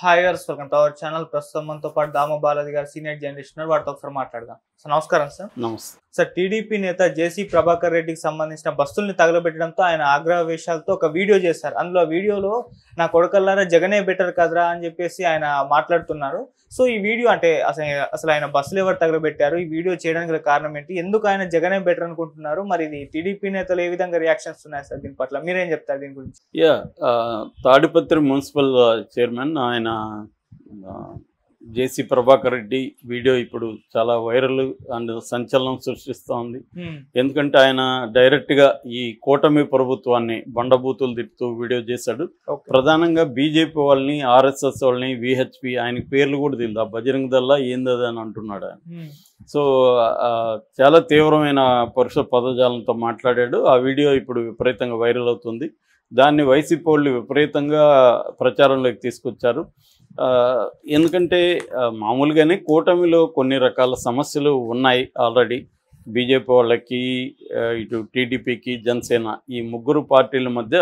Hi గారు, welcome to our channel. ప్రస్తుతం మనతో పాటు దామ బాలాజీ గారు సీనియర్ జర్నలిస్ట్ వారితో ఒకసారి మాట్లాడదాం. సార్ నమస్కారం. సార్ నమస్తే సార్, టీడీపీ నేత జేసీ ప్రభాకర్ రెడ్డికి సంబంధించిన బస్సుల్ని తగలబెట్టడంతో ఆయన ఆగ్రహవేశాలతో ఒక వీడియో చేశారు. అందులో వీడియోలో నా కొడుకల్లారా జగనే బెటర్ కదరా అని చెప్పేసి ఆయన మాట్లాడుతున్నారు. సో ఈ వీడియో అంటే అసలు ఆయన బస్సులు ఎవరు తగలబెట్టారు, ఈ వీడియో చేయడానికి గల కారణం ఏంటి, ఎందుకు ఆయన జగనే బెటర్ అనుకుంటున్నారు, మరి ఇది టీడీపీ నేతలు ఏ విధంగా రియాక్షన్స్ ఉన్నాయి సార్ దీని పట్ల మీరేం చెప్తారు దీని గురించి? తాడిపత్రి మున్సిపల్ చైర్మన్ ఆయన జేసీ ప్రభాకర్ రెడ్డి వీడియో ఇప్పుడు చాలా వైరల్ అండ్ సంచలనం సృష్టిస్తూ ఉంది. ఎందుకంటే ఆయన డైరెక్ట్గా ఈ కూటమి ప్రభుత్వాన్ని బండబూతులు తిప్పుతూ వీడియో చేశాడు. ప్రధానంగా బీజేపీ వాళ్ళని, ఆర్ఎస్ఎస్ వాళ్ళని, విహెచ్పి ఆయనకి పేర్లు కూడా తెలియదు. ఆ బజరంగ దళ ఏందని అని అంటున్నాడు ఆయన. సో చాలా తీవ్రమైన పరుష పదజాలంతో మాట్లాడాడు. ఆ వీడియో ఇప్పుడు విపరీతంగా వైరల్ అవుతుంది. దాన్ని వైసీపీ వాళ్ళు విపరీతంగా ప్రచారంలోకి తీసుకొచ్చారు. ఎందుకంటే మామూలుగానే కూటమిలో కొన్ని రకాల సమస్యలు ఉన్నాయి ఆల్రెడీ. బీజేపీ వాళ్ళకి, ఇటు టీడీపీకి, జనసేన ఈ ముగ్గురు పార్టీల మధ్య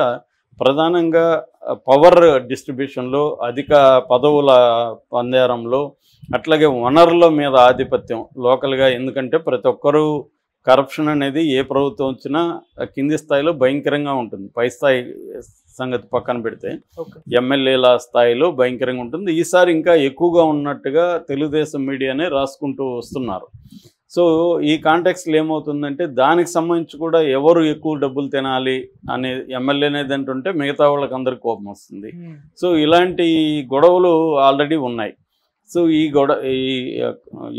ప్రధానంగా పవర్ డిస్ట్రిబ్యూషన్లో, అధిక పదవుల పందేరంలో, అట్లాగే వనరుల మీద ఆధిపత్యం లోకల్గా. ఎందుకంటే ప్రతి ఒక్కరూ కరప్షన్ అనేది ఏ ప్రభుత్వం వచ్చినా కింది స్థాయిలో భయంకరంగా ఉంటుంది. పై స్థాయి సంగతి పక్కన పెడితే ఎమ్మెల్యేల స్థాయిలో భయంకరంగా ఉంటుంది. ఈసారి ఇంకా ఎక్కువగా ఉన్నట్టుగా తెలుగుదేశం మీడియానే రాసుకుంటూ వస్తున్నారు. సో ఈ కాంటెక్స్లో ఏమవుతుందంటే దానికి సంబంధించి కూడా ఎవరు ఎక్కువ డబ్బులు తినాలి అనే ఎమ్మెల్యే అనేది అంటుంటే మిగతా వాళ్ళకి అందరికి కోపం వస్తుంది. సో ఇలాంటి గొడవలు ఆల్రెడీ ఉన్నాయి. సో ఈ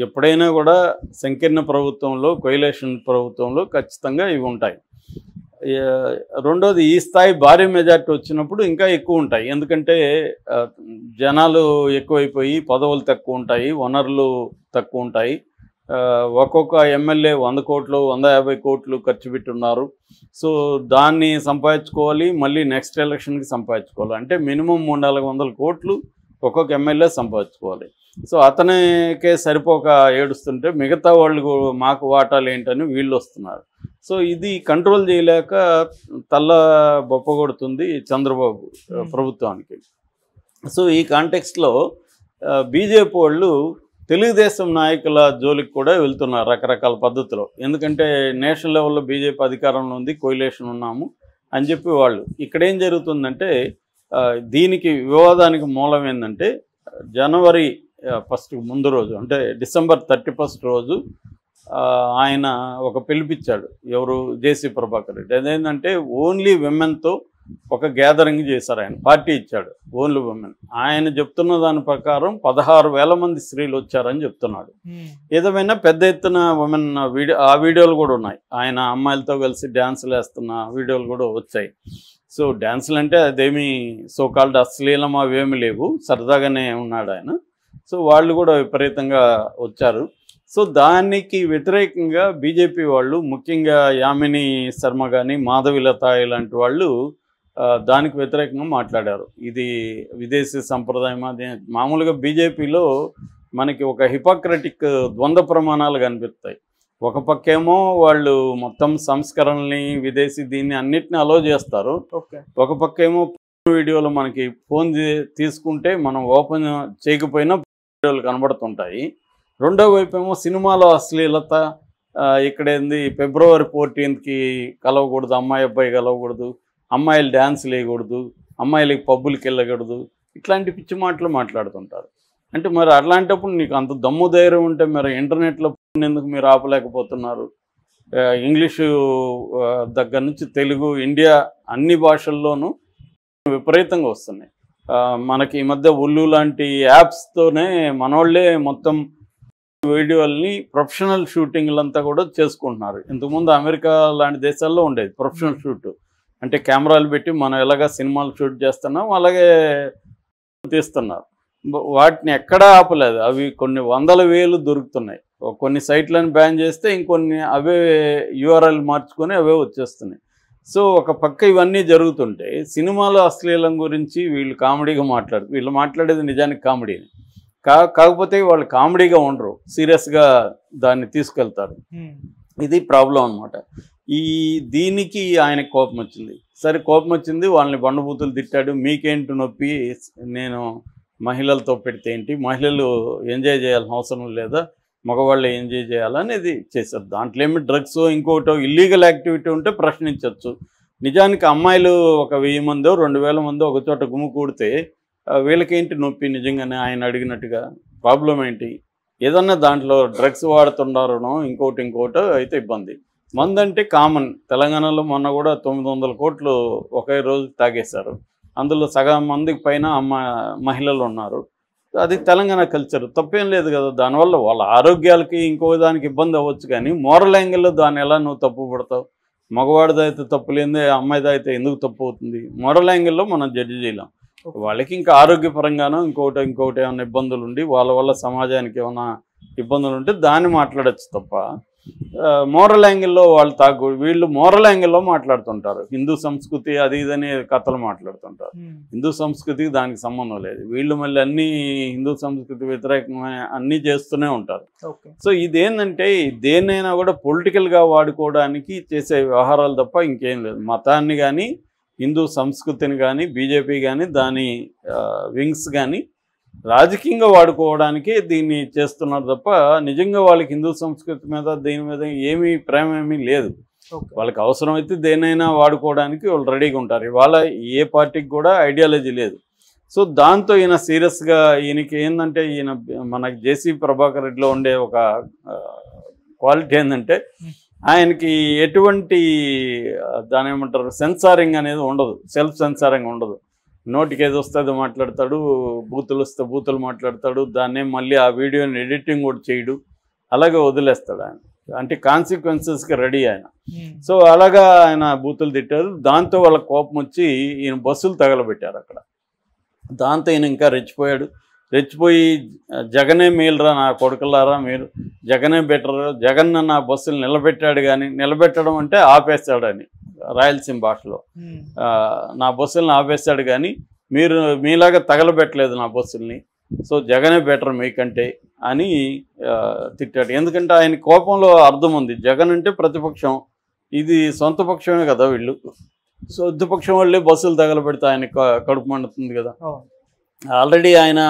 ఎప్పుడైనా కూడా సంకీర్ణ ప్రభుత్వంలో, కొయిలేషన్ ప్రభుత్వంలో ఖచ్చితంగా ఇవి ఉంటాయి. రెండోది, ఈ స్థాయి భారీ మెజార్టీ వచ్చినప్పుడు ఇంకా ఎక్కువ ఉంటాయి. ఎందుకంటే జనాలు ఎక్కువైపోయి పదవులు తక్కువ ఉంటాయి, వనరులు తక్కువ ఉంటాయి. ఒక్కొక్క ఎమ్మెల్యే 100 కోట్లు 150 కోట్లు ఖర్చు పెట్టున్నారు. సో దాన్ని సంపాదించుకోవాలి, మళ్ళీ నెక్స్ట్ ఎలక్షన్కి సంపాదించుకోవాలి. అంటే మినిమం 300-400 కోట్లు ఒక్కొక్క ఎమ్మెల్యే సంపాదించుకోవాలి. సో అతనికే సరిపోక ఏడుస్తుంటే మిగతా వాళ్ళు మాకు వాటాలు ఏంటని వీళ్ళు వస్తున్నారు. సో ఇది కంట్రోల్ చేయలేక తల్ల బొప్ప కొడుతుంది చంద్రబాబు ప్రభుత్వానికి. సో ఈ కాంటెక్స్ట్లో బీజేపీ వాళ్ళు తెలుగుదేశం నాయకుల జోలికి కూడా వెళ్తున్నారు రకరకాల పద్ధతిలో. ఎందుకంటే నేషనల్ లెవెల్లో బీజేపీ అధికారంలో ఉంది, కోయిలేషన్ ఉన్నాము అని చెప్పి వాళ్ళు. ఇక్కడేం జరుగుతుందంటే దీనికి వివాదానికి మూలం ఏంటంటే జనవరి 1 ముందు రోజు, అంటే డిసెంబర్ 31 రోజు ఆయన ఒక పిలిపించాడు. ఎవరు? జేసీ ప్రభాకర్ రెడ్డి. అదేంటంటే ఓన్లీ విమెన్తో ఒక గ్యాదరింగ్ చేశారు. ఆయన పార్టీ ఇచ్చాడు, ఓన్లీ విమెన్. ఆయన చెప్తున్న దాని ప్రకారం 16,000 మంది స్త్రీలు వచ్చారని చెప్తున్నాడు. ఏదేమైనా పెద్ద ఎత్తున విమెన్ ఆ వీడియోలు కూడా ఉన్నాయి. ఆయన అమ్మాయిలతో కలిసి డ్యాన్సులు వేస్తున్న వీడియోలు కూడా వచ్చాయి. సో డ్యాన్సులు అంటే అదేమీ సోకాల్డ్ అశ్లీలం అవేమీ లేవు, సరదాగానే ఉన్నాడు ఆయన. సో వాళ్ళు కూడా విపరీతంగా వచ్చారు. సో దానికి వ్యతిరేకంగా బీజేపీ వాళ్ళు, ముఖ్యంగా యామిని శర్మ కానీ, మాధవిలత ఇలాంటి వాళ్ళు దానికి వ్యతిరేకంగా మాట్లాడారు. ఇది విదేశీ సంప్రదాయం. అది మామూలుగా బీజేపీలో మనకి ఒక హిపోక్రటిక్ ద్వంద్వ ప్రమాణాలు కనిపిస్తాయి. ఒక పక్కేమో వాళ్ళు మొత్తం సంస్కరణల్ని, విదేశీ దీన్ని అన్నిటిని అలో చేస్తారు. ఒక పక్కేమో వీడియోలు మనకి ఫోన్ తీసుకుంటే మనం ఓపెన్ చేయకపోయినా వీడియోలు కనబడుతుంటాయి. రెండో వైపు ఏమో సినిమాలో అశ్లీలత. ఇక్కడేంది ఫిబ్రవరి 14కి కలవకూడదు, అమ్మాయి అబ్బాయి కలవకూడదు, అమ్మాయిలు డ్యాన్సులు వేయకూడదు, అమ్మాయిలకి పబ్బులకి వెళ్ళకూడదు, ఇట్లాంటి పిచ్చి మాటలు మాట్లాడుతుంటారు. అంటే మరి అట్లాంటప్పుడు నీకు అంత దమ్ము ధైర్యం ఉంటే మరి ఇంటర్నెట్లో ఎందుకు మీరు ఆపలేకపోతున్నారు? ఇంగ్లీషు దగ్గర నుంచి తెలుగు, ఇండియా అన్ని భాషల్లోనూ విపరీతంగా వస్తున్నాయి. మనకి ఈ మధ్య ఉల్లు లాంటి యాప్స్తోనే మనోళ్ళే మొత్తం వీడియోల్ని ప్రొఫెషనల్ షూటింగ్లంతా కూడా చేసుకుంటున్నారు. ఇంతకుముందు అమెరికా లాంటి దేశాల్లో ఉండేది ప్రొఫెషనల్ షూట్. అంటే కెమెరాలు పెట్టి మనం ఎలాగా సినిమాలు షూట్ చేస్తున్నాం అలాగే తీస్తున్నారు. వాటిని ఎక్కడా ఆపలేదు. అవి కొన్ని 100,000 దొరుకుతున్నాయి. కొన్ని సైట్లను బ్యాన్ చేస్తే ఇంకొన్ని అవే యూఆర్ఎల్ మార్చుకొని అవే వచ్చేస్తున్నాయి. సో ఒక పక్క ఇవన్నీ జరుగుతుంటే సినిమాలో అశ్లీలం గురించి వీళ్ళు కామెడీగా వీళ్ళు మాట్లాడేది నిజానికి కామెడీని కాకపోతే వాళ్ళు కామెడీగా ఉండరు, సీరియస్గా దాన్ని తీసుకెళ్తారు. ఇది ప్రాబ్లం అనమాట. దీనికి ఆయనకు కోపం వచ్చింది. సరే కోపం వచ్చింది, వాళ్ళని బండబూతులు తిట్టాడు. మీకేంటి నొప్పి, నేను మహిళలతో పెడితే ఏంటి, మహిళలు ఎంజాయ్ చేయాల్సిన అవసరం లేదా, మగవాళ్ళు ఎంజాయ్ చేయాలనేది చేశారు. దాంట్లో ఏమి డ్రగ్స్ ఇంకోటో ఇల్లీగల్ యాక్టివిటీ ఉంటే ప్రశ్నించవచ్చు. నిజానికి అమ్మాయిలు ఒక 1000 మందో 2000 మందో ఒక చోట గుమికూడితే వీళ్ళకేంటి నొప్పి? నిజంగానే ఆయన అడిగినట్టుగా ప్రాబ్లం ఏంటి? ఏదన్నా దాంట్లో డ్రగ్స్ వాడుతున్నారనో ఇంకోటో అయితే ఇబ్బంది. మందంటే కామన్. తెలంగాణలో మొన్న కూడా 900 కోట్లు ఒకే రోజు తాగేశారు. అందులో సగం మందికి పైన మహిళలు ఉన్నారు. అది తెలంగాణ కల్చర్, తప్పేం లేదు కదా. దానివల్ల వాళ్ళ ఆరోగ్యాలకి ఇంకో దానికి ఇబ్బంది అవ్వచ్చు, కానీ మోరల్ యాంగిల్లో దాన్ని ఎలా నువ్వు తప్పు పడతావు? మగవాడిదైతే తప్పు లేదే, అమ్మాయిదైతే ఎందుకు తప్పు అవుతుంది? మోరల్ యాంగిల్లో మనం జడ్జి చేయలేం. వాళ్ళకి ఇంకా ఆరోగ్యపరంగానో ఇంకోటి ఏమైనా ఇబ్బందులు ఉండి వాళ్ళ వల్ల సమాజానికి ఏమైనా ఇబ్బందులు ఉంటే దాన్ని మాట్లాడచ్చు తప్ప మోరల్ యాంగిల్లో వాళ్ళు వీళ్ళు మోరల్ యాంగిల్లో మాట్లాడుతుంటారు. హిందూ సంస్కృతి అది ఇదని కథలు మాట్లాడుతుంటారు. హిందూ సంస్కృతికి దానికి సంబంధం లేదు. వీళ్ళు మళ్ళీ అన్నీ హిందూ సంస్కృతి వ్యతిరేకమైన అన్నీ చేస్తూనే ఉంటారు. సో ఇదేంటంటే దేన్నైనా కూడా పొలిటికల్గా వాడుకోవడానికి చేసే వ్యవహారాలు తప్ప ఇంకేం లేదు. మతాన్ని కానీ హిందూ సంస్కృతిని కానీ బీజేపీ కానీ దాని వింగ్స్ కానీ రాజకీయంగా వాడుకోవడానికి దీన్ని చేస్తున్నారు తప్ప నిజంగా వాళ్ళకి హిందూ సంస్కృతి మీద దీని మీద ప్రేమ ఏమీ లేదు. వాళ్ళకి అవసరమైతే దేనైనా వాడుకోవడానికి వాళ్ళు రెడీగా ఉంటారు. ఇవాళ ఏ పార్టీకి కూడా ఐడియాలజీ లేదు. సో దాంతో ఈయన సీరియస్గా ఈయనకి ఏంటంటే మనకి జేసీ ప్రభాకర్ రెడ్డిలో ఉండే ఒక క్వాలిటీ ఏంటంటే ఆయనకి ఎటువంటి దాని ఏమంటారు సెన్సారింగ్ అనేది ఉండదు, సెల్ఫ్ సెన్సారింగ్ ఉండదు. నోటికి ఏది వస్తుందో మాట్లాడతాడు, బూతులు వస్తే బూతులు మాట్లాడతాడు, దాన్నే మళ్ళీ ఆ వీడియోని ఎడిటింగ్ కూడా చేయడు, అలాగే వదిలేస్తాడు ఆయన. అంటే కాన్సిక్వెన్సెస్కి రెడీ ఆయన. సో అలాగా ఆయన బూతులు తిట్టారు. దాంతో వాళ్ళ కోపం వచ్చి ఈయన బస్సులు తగలబెట్టారు అక్కడ. దాంతో ఈయన ఇంకా రెచ్చిపోయి జగనే మేలురా నా కొడుకులారా, మీరు జగనే బెటర్, జగన్ నా బస్సులు నిలబెట్టాడు, కానీ నిలబెట్టడం అంటే ఆపేస్తాడని రాయలసీమ భాషలో, నా బస్సులను ఆపేస్తాడు కానీ మీరు మీలాగా తగలబెట్టలేదు నా బస్సుల్ని, సో జగనే బెటర్ మీకంటే అని తిట్టాడు. ఎందుకంటే ఆయన కోపంలో అర్థం ఉంది. జగన్ అంటే ప్రతిపక్షం, ఇది సొంత పక్షమే కదా వీళ్ళు. సొంత పక్షం వాళ్ళే బస్సులు తగలబెడితే ఆయన కడుపు మండుతుంది కదా. ఆల్రెడీ ఆయన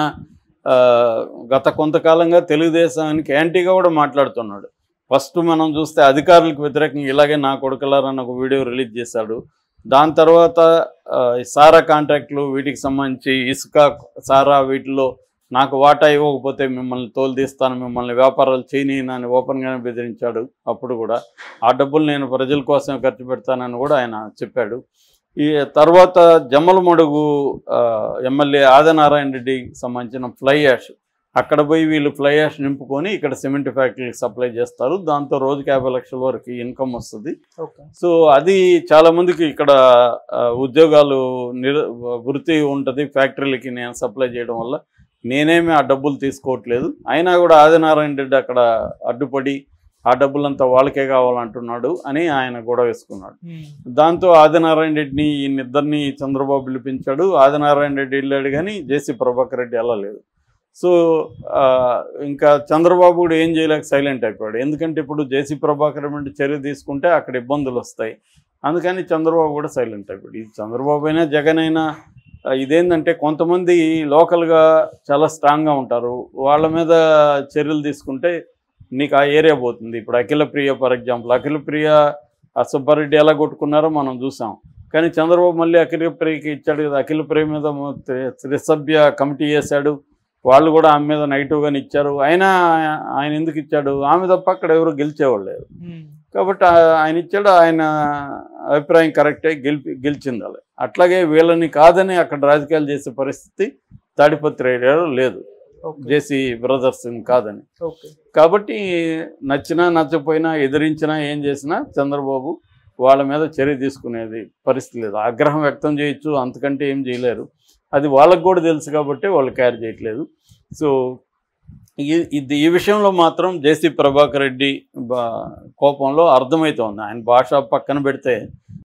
గత కొంతకాలంగా తెలుగుదేశానికి యాంటీగా కూడా మాట్లాడుతున్నాడు. ఫస్ట్ మనం చూస్తే అధికారులకు వ్యతిరేకంగా ఇలాగే నా కొడుకులారని ఒక వీడియో రిలీజ్ చేశాడు. దాని తర్వాత సారా కాంట్రాక్టులు వీటికి సంబంధించి ఇసుక సారా వీటిలో నాకు వాటా ఇవ్వకపోతే మిమ్మల్ని తోలుదీస్తాను, మిమ్మల్ని వ్యాపారాలు చేయనని ఓపెన్గానే బెదిరించాడు. అప్పుడు కూడా ఆ డబ్బులు నేను ప్రజల కోసం ఖర్చు పెడతానని కూడా ఆయన చెప్పాడు. ఈ తర్వాత జమ్మలమడుగు ఎమ్మెల్యే ఆదినారాయణ రెడ్డికి సంబంధించిన ఫ్లై యాష్, అక్కడ పోయి వీళ్ళు ఫ్లై యాష్ నింపుకొని ఇక్కడ సిమెంట్ ఫ్యాక్టరీకి సప్లై చేస్తారు. దాంతో రోజుకి 50 లక్షల వరకు ఇన్కమ్ వస్తుంది. సో అది చాలామందికి ఇక్కడ ఉద్యోగాలు వృత్తి ఉంటుంది ఫ్యాక్టరీలకి నేను సప్లై చేయడం వల్ల. నేనేమి ఆ డబ్బులు తీసుకోవట్లేదు. అయినా కూడా ఆదినారాయణ రెడ్డి అక్కడ అడ్డుపడి ఆ డబ్బులంతా వాళ్ళకే కావాలంటున్నాడు అని ఆయన గొడవ వేసుకున్నాడు. దాంతో ఆదినారాయణ రెడ్డిని ఈయనిద్దరిని చంద్రబాబు పిలిపించాడు. ఆదినారాయణ రెడ్డి వెళ్ళాడు కానీ జేసీ ప్రభాకర్ రెడ్డి వెళ్ళలేదు. సో ఇంకా చంద్రబాబు కూడా ఏం చేయలేక సైలెంట్ అయిపోయాడు. ఎందుకంటే ఇప్పుడు జేసీ ప్రభాకర్ రెడ్డి చర్య తీసుకుంటే అక్కడ ఇబ్బందులు వస్తాయి, అందుకని చంద్రబాబు కూడా సైలెంట్ అయిపోయాడు. ఇది చంద్రబాబు అయినా జగన్ అయినా ఇదేంటంటే కొంతమంది లోకల్గా చాలా స్ట్రాంగ్గా ఉంటారు, వాళ్ళ మీద చర్యలు తీసుకుంటే నీకు ఆ ఏరియా పోతుంది. ఇప్పుడు అఖిలప్రియ ఫర్ ఎగ్జాంపుల్, అఖిలప్రియ సుబ్బారెడ్డి ఎలా కొట్టుకున్నారో మనం చూసాం. కానీ చంద్రబాబు మళ్ళీ అఖిలప్రియకి ఇచ్చాడు కదా. అఖిలప్రియ మీద త్రిసభ్య కమిటీ చేశాడు, వాళ్ళు కూడా ఆమె మీద నెగిటివ్గానే ఇచ్చారు. అయినా ఆయన ఎందుకు ఇచ్చాడు? ఆమె తప్ప అక్కడ ఎవరు గెలిచేవాళ్ళు లేరు కాబట్టి ఆయన ఇచ్చాడు. ఆయన అభిప్రాయం కరెక్టే, గెలిచింది. అలా అట్లాగే వీళ్ళని కాదని అక్కడ రాజకీయాలు చేసే పరిస్థితి తాడిపత్రి ఏరియాలో లేదు, జేసీ బ్రదర్స్ కాదని. కాబట్టి నచ్చినా నచ్చపోయినా ఎదిరించినా ఏం చేసినా చంద్రబాబు వాళ్ళ మీద చర్య తీసుకునేది పరిస్థితి లేదు. ఆగ్రహం వ్యక్తం చేయొచ్చు, అంతకంటే ఏం చేయలేరు. అది వాళ్ళకు కూడా తెలుసు కాబట్టి వాళ్ళు క్యారీ చేయట్లేదు. సో ఈ విషయంలో మాత్రం జేసీ ప్రభాకర్ రెడ్డి కోపంలో అర్థమవుతోంది. ఆయన భాష పక్కన పెడితే